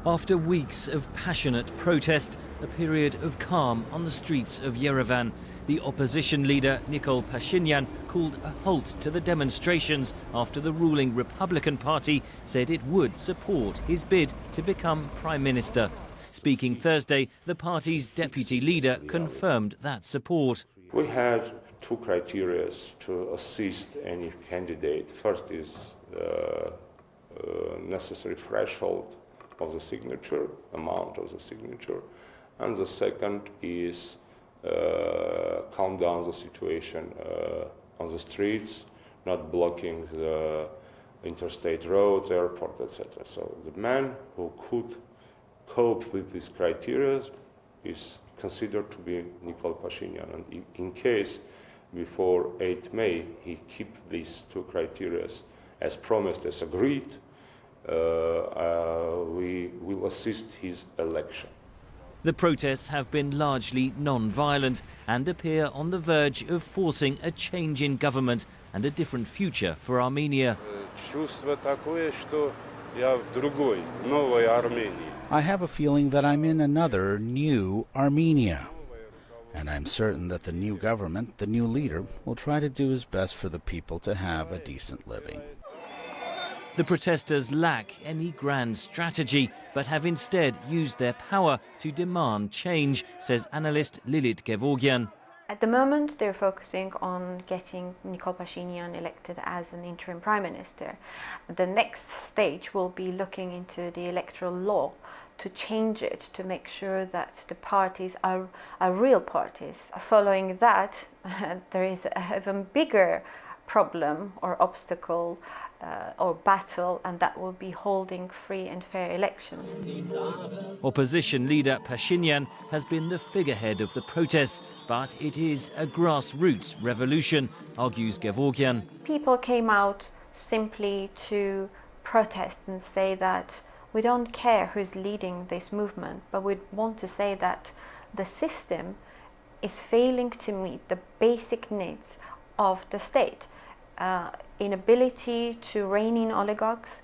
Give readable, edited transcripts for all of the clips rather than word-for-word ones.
After weeks of passionate protest, a period of calm on the streets of Yerevan, the opposition leader Nikol Pashinyan called a halt to the demonstrations after the ruling Republican Party said it would support his bid to become Prime Minister. Speaking Thursday, the party's deputy leader confirmed that support. We had two criteria to assist any candidate. First is necessary threshold of the signature, amount of the signature, and the second is calm down the situation on the streets, not blocking the interstate roads, airport, etc. So the man who could cope with these criteria is considered to be Nikol Pashinyan, and in case before 8 May he keep these two criteria as promised, as agreed, we will assist his election. The protests have been largely non-violent and appear on the verge of forcing a change in government and a different future for Armenia. I have a feeling that I'm in another new Armenia. And I'm certain that the new government, the new leader, will try to do his best for the people to have a decent living. The protesters lack any grand strategy, but have instead used their power to demand change, says analyst Lilit Gevorgyan. At the moment, they're focusing on getting Nikol Pashinyan elected as an interim prime minister. The next stage will be looking into the electoral law to change it, to make sure that the parties are real parties. Following that, there is an even bigger problem or obstacle or battle, and that will be holding free and fair elections. Opposition leader Pashinyan has been the figurehead of the protests, but it is a grassroots revolution, argues Gevorgyan. People came out simply to protest and say that we don't care who's leading this movement, but we want to say that the system is failing to meet the basic needs of the state. Inability to rein in oligarchs,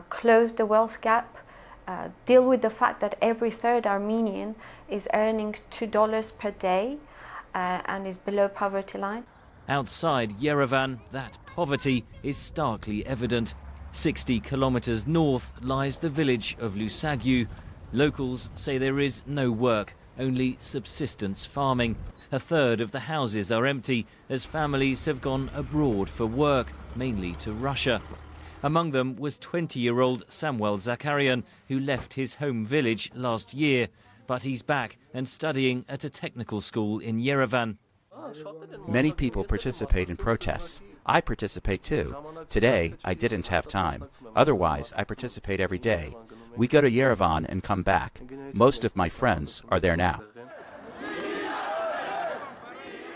close the wealth gap, deal with the fact that every third Armenian is earning $2 per day and is below poverty line. Outside Yerevan, that poverty is starkly evident. 60 kilometers north lies the village of Lusagyu. Locals say there is no work, only subsistence farming. A third of the houses are empty as families have gone abroad for work, mainly to Russia. Among them was 20-year-old Samuel Zakarian, who left his home village last year. But he's back and studying at a technical school in Yerevan. Many people participate in protests. I participate too. Today, I didn't have time. Otherwise, I participate every day. We go to Yerevan and come back. Most of my friends are there now.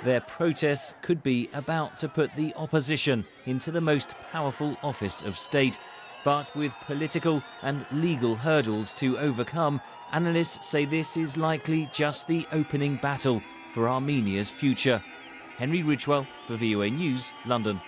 Their protests could be about to put the opposition into the most powerful office of state. But with political and legal hurdles to overcome, analysts say this is likely just the opening battle for Armenia's future. Henry Ridgewell for VOA News, London.